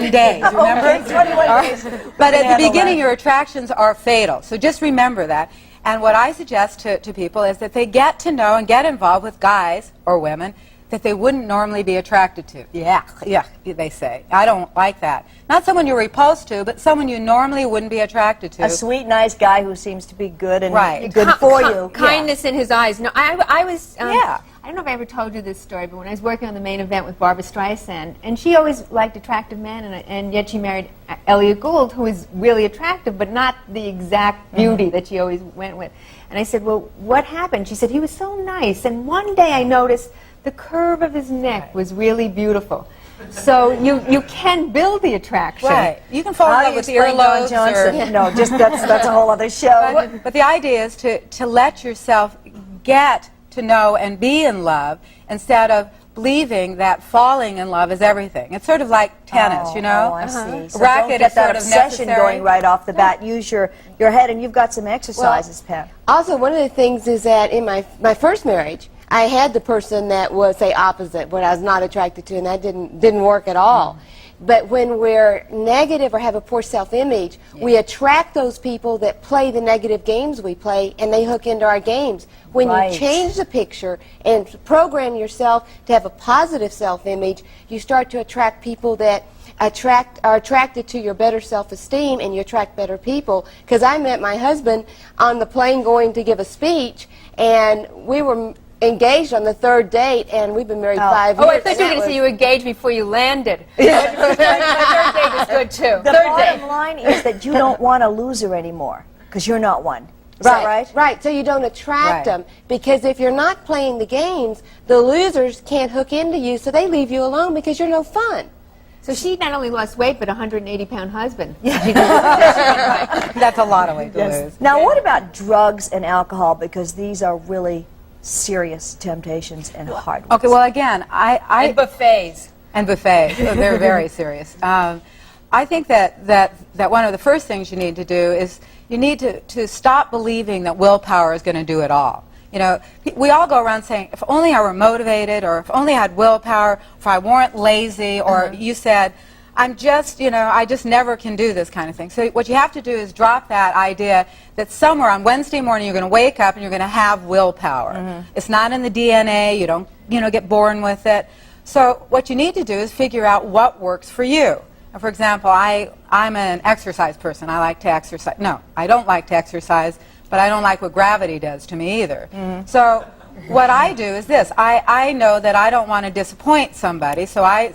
days, remember? Okay, 21 days. But at the beginning, your attractions are fatal. So just remember that. And what I suggest to people is that they get to know and get involved with guys or women that they wouldn't normally be attracted to. Yeah, they say. I don't like that. Not someone you're repulsed to, but someone you normally wouldn't be attracted to. A sweet, nice guy who seems to be good and right. good for you. Kindness in his eyes. No, I was... I don't know if I ever told you this story, but when I was working on the Main Event with Barbra Streisand, and she always liked attractive men, and yet she married Elliot Gould, who was really attractive, but not the exact beauty that she always went with. And I said, well, what happened? She said, he was so nice, and one day I noticed the curve of his neck was really beautiful. So you can build the attraction. Right. You can fall in love with earlobes. No, just that's a whole other show. But the idea is to let yourself get to know and be in love instead of believing that falling in love is everything. It's sort of like tennis, you know? Oh, I see. So racket don't get is that sort of obsession necessary. going right off the bat. Use your head, and you've got some exercises, Pam. Also, one of the things is that in my first marriage, I had the person that was, say, opposite, what I was not attracted to, and that didn't work at all. But when we're negative or have a poor self-image, we attract those people that play the negative games we play, and they hook into our games. When you change the picture and program yourself to have a positive self-image, you start to attract people that are attracted to your better self-esteem, and you attract better people. Because I met my husband on the plane going to give a speech, and we were engaged on the third date, and we've been married 5 years. Oh, I thought you were going to say you were engaged before you landed. Yeah. My third date is good, too. The bottom line is that you don't want a loser anymore, because you're not one. Is that right? Right, so you don't attract them, because if you're not playing the games, the losers can't hook into you, so they leave you alone because you're no fun. So she not only lost weight, but a 180-pound husband. That's a lot of weight to lose. Now, what about drugs and alcohol? Because these are really serious temptations and hard ones. Okay, well, again, And buffets. And buffets. They're very serious. I think that one of the first things you need to do is you need to stop believing that willpower is going to do it all. You know, we all go around saying, if only I were motivated, or if only I had willpower, if I weren't lazy, or you said, I'm just, you know, I just never can do this kind of thing. So what you have to do is drop that idea that somewhere on Wednesday morning you're going to wake up and you're going to have willpower. It's not in the DNA. You don't, you know, get born with it. So what you need to do is figure out what works for you. For example, I'm an exercise person. I like to exercise. No, I don't like to exercise, but I don't like what gravity does to me either. So what I do is this. I know that I don't want to disappoint somebody, so I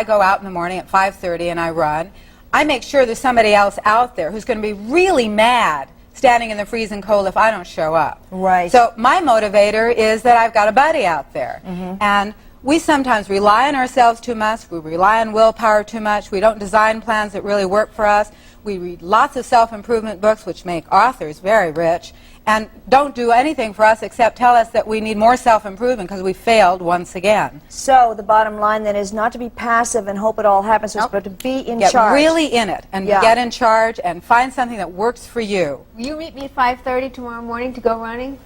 go out in the morning at 5:30 and I run. I make sure there's somebody else out there who's going to be really mad standing in the freezing cold if I don't show up. Right. So my motivator is that I've got a buddy out there. And we sometimes rely on ourselves too much. We rely on willpower too much. We don't design plans that really work for us. We read lots of self-improvement books, which make authors very rich, and don't do anything for us except tell us that we need more self-improvement because we failed once again. So the bottom line then is not to be passive and hope it all happens, but to be in charge. Get really in it and get in charge and find something that works for you. Will you meet me at 5:30 tomorrow morning to go running?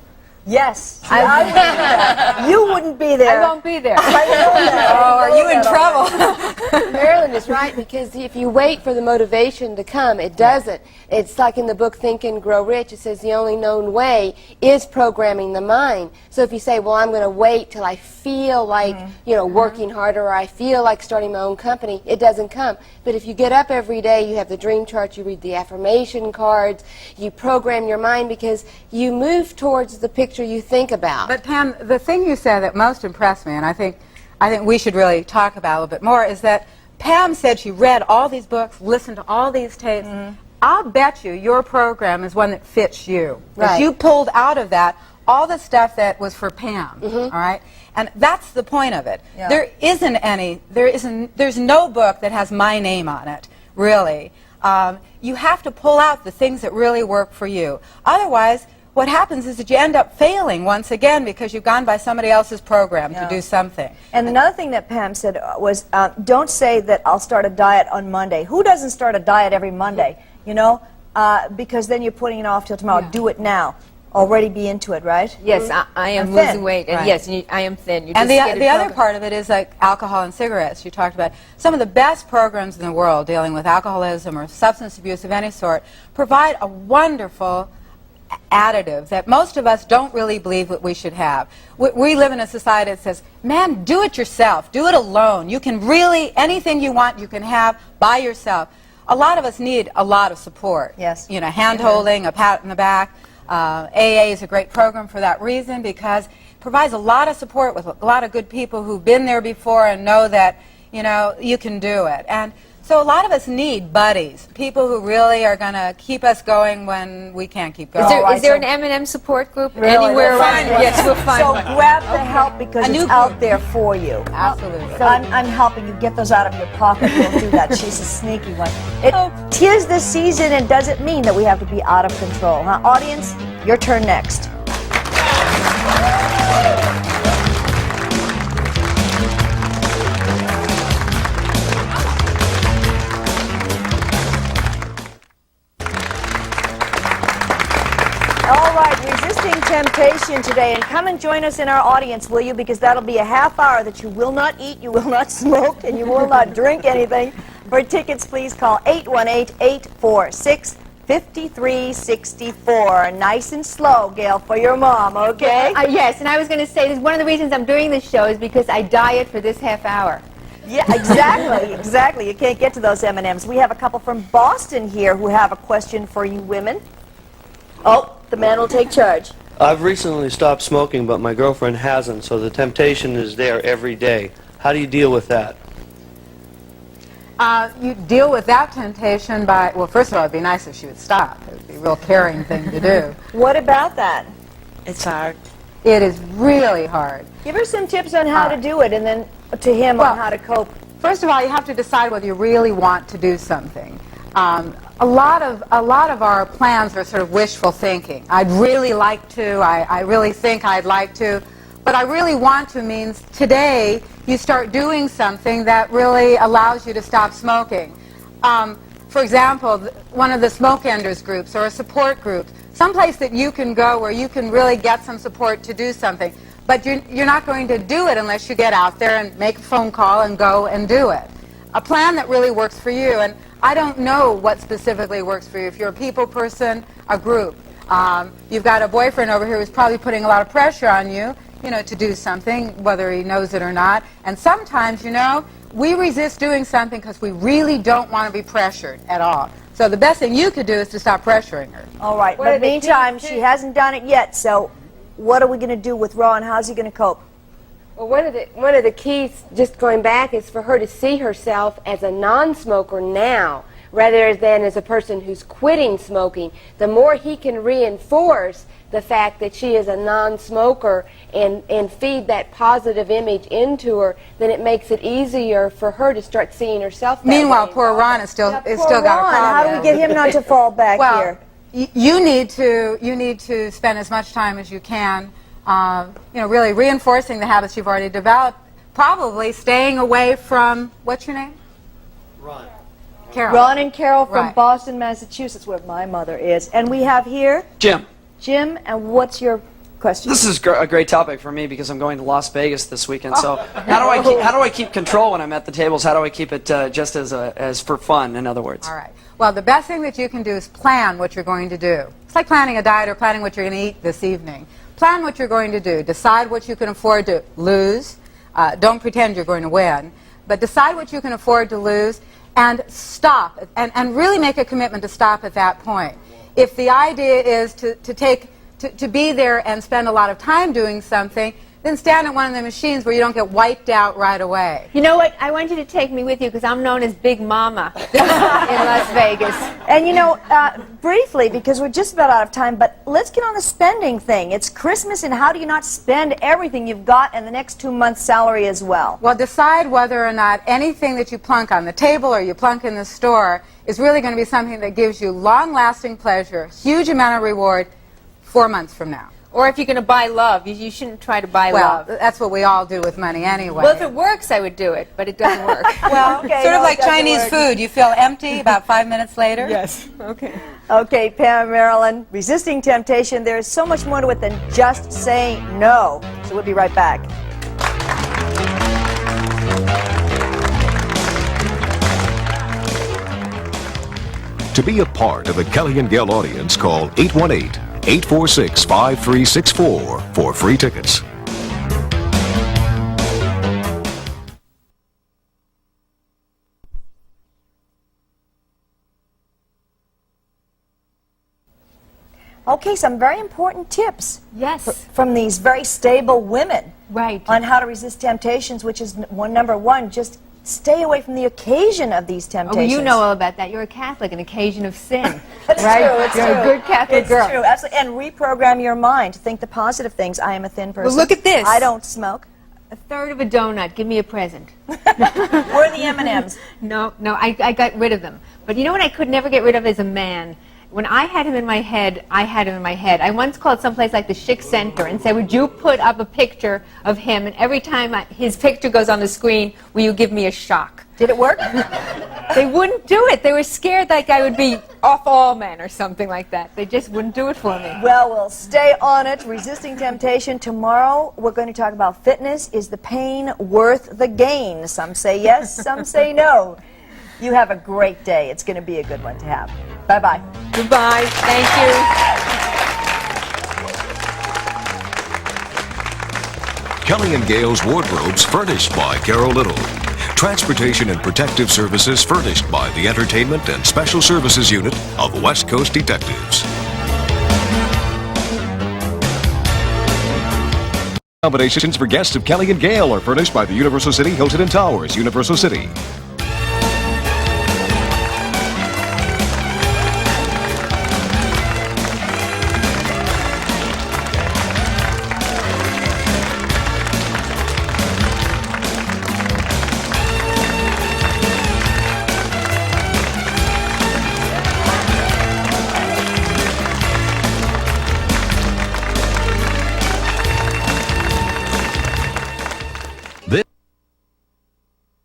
Yes. I wouldn't be there. You wouldn't be there. I won't be there. I know that. Oh, are you in trouble? Marilyn is right, because if you wait for the motivation to come, it doesn't. It's like in the book Think and Grow Rich, it says the only known way is programming the mind. So if you say, well, I'm going to wait till I feel like, you know, working harder, or I feel like starting my own company, it doesn't come. But if you get up every day, you have the dream chart, you read the affirmation cards, you program your mind, because you move towards the picture you think about. But Pam, the thing you said that most impressed me, and I think we should really talk about a little bit more, is that Pam said she read all these books, listened to all these tapes. I'll bet you your program is one that fits you. Because you pulled out of that all the stuff that was for Pam, all right? And that's the point of it. There isn't any, there's no book that has my name on it, really. You have to pull out the things that really work for you. Otherwise, what happens is that you end up failing once again because you've gone by somebody else's program to do something. And another thing that Pam said was, don't say that I'll start a diet on Monday. Who doesn't start a diet every Monday, you know? Because then you're putting it off till tomorrow. Do it now. already be into it, right? Yes, I am And thin. losing weight, and Right. yes, I am thin. You And just get the a other program. part of it is like alcohol and cigarettes. You talked about some of the best programs in the world dealing with alcoholism or substance abuse of any sort provide a wonderful additive that most of us don't really believe that we should have. We live in a society that says, man, do it yourself, do it alone. You can really, anything you want, you can have by yourself. A lot of us need a lot of support. Yes. You know, hand-holding, a pat in the back. AA is a great program for that reason because it provides a lot of support with a lot of good people who've been there before and know that, you know, you can do it. And so a lot of us need buddies, people who really are going to keep us going when we can't keep going. Is there an M&M support group Really? anywhere We'll around? find one. Yes, we'll find So one. grab the help because A new it's out group. there for you. Absolutely. So I'm helping you get those out of your pocket. We'll do that. She's a sneaky one. Tis the season, and does it mean that we have to be out of control? Huh? Audience, your turn next. All right, resisting temptation today, and come and join us in our audience, will you? Because that'll be a half hour that you will not eat, you will not smoke, and you will not drink anything. For tickets, please call 818-846-5364. Nice and slow, Gail, for your mom, okay? Yes, and I was going to say, one of the reasons I'm doing this show is because I diet for this half hour. Yeah, exactly, exactly. You can't get to those M&Ms. We have a couple from Boston here who have a question for you women. Oh, the man will take charge. I've recently stopped smoking, but my girlfriend hasn't, so the temptation is there every day. How do you deal with that? You deal with that temptation by, well, first of all, it'd be nice if she would stop. It would be a real caring thing to do. What about that? It's hard. It is really hard. Give her some tips on how to do it, and then to him on how to cope. First of all, you have to decide whether you really want to do something. A lot of our plans are sort of wishful thinking. I'd really like to, I really think I'd like to, but I really want to means today you start doing something that really allows you to stop smoking. For example, one of the smoke enders groups or a support group, someplace that you can go where you can really get some support to do something. But you're not going to do it unless you get out there and make a phone call and go and do it. A plan that really works for you. And I don't know what specifically works for you. If you're a people person, a group. You've got a boyfriend over here who's probably putting a lot of pressure on you, to do something, whether he knows it or not. And sometimes, we resist doing something because we really don't want to be pressured at all. So the best thing you could do is to stop pressuring her. All right, but meantime, she hasn't done it yet, so what are we going to do with Ron? How's he going to cope? Well, one of the keys, just going back, is for her to see herself as a non-smoker now, rather than as a person who's quitting smoking. The more he can reinforce the fact that she is a non-smoker and feed that positive image into her, then it makes it easier for her to start seeing herself that Meanwhile, way. poor Ron is still got a problem. How do we get him not to fall back here? You need to spend as much time as you can, really reinforcing the habits you've already developed. Probably staying away from, what's your name? Ron. Carol. Ron and Carol from Right. Boston, Massachusetts, where my mother is. And we have here Jim, Jim, and what's your question? this is a great topic for me because I'm going to Las Vegas this weekend. So how do I keep control when I'm at the tables? How do I keep it just as for fun? In other words. All right. Well, the best thing that you can do is plan what you're going to do. It's like planning a diet or planning what you're going to eat this evening. Plan what you're going to do. Decide what you can afford to lose. Don't pretend you're going to win. But decide what you can afford to lose and stop. And really make a commitment to stop at that point. If the idea is to be there and spend a lot of time doing something, then stand at one of the machines where you don't get wiped out right away. You know what? I want you to take me with you because I'm known as Big Mama in Las Vegas. And briefly, because we're just about out of time, but let's get on the spending thing. It's Christmas, and how do you not spend everything you've got and the next 2 months' salary as well? Well, decide whether or not anything that you plunk on the table or you plunk in the store is really going to be something that gives you long-lasting pleasure, huge amount of reward 4 months from now. Or if you're going to buy love, you shouldn't try to buy Well, love. that's what we all do with money anyway. Well, if it works, I would do it, but it doesn't work. Well, Okay, sort of no, like it doesn't Chinese work. food. You feel empty about 5 minutes later. Yes. Okay. Okay, Pam, Marilyn, resisting temptation, there's so much more to it than just saying no. So we'll be right back. To be a part of the Kelly and Gail audience, call 818-846-5364 for free tickets. Okay, some very important tips Yes. from these very stable women Right. on how to resist temptations, which is number one, just stay away from the occasion of these Oh, temptations. well, you know all about that. You're a Catholic, an occasion of sin. That's right? true, it's You're true. a good Catholic It's girl. true, absolutely. And reprogram your mind to think the positive things. I am a thin person. look at this. I don't smoke. A third of a donut. Give me a present. Where are the M&Ms? No, I got rid of them. But you know what I could never get rid of as a man? When I had him in my head, I had him in my head. I once called someplace like the Chic Center and said, would you put up a picture of him, and every time his picture goes on the screen, will you give me a shock? Did it work? They wouldn't do it. They were scared like I would be off all men or something like that. They just wouldn't do it for me. Well, we'll stay on it. Resisting temptation. Tomorrow, we're going to talk about fitness. Is the pain worth the gain? Some say yes, some say no. You have a great day. It's going to be a good one to have. Bye-bye. Goodbye. Thank you. Kelly and Gail's wardrobes furnished by Carol Little. Transportation and protective services furnished by the Entertainment and Special Services Unit of West Coast Detectives. Accommodations for guests of Kelly and Gail are furnished by the Universal City Hilton and Towers, Universal City.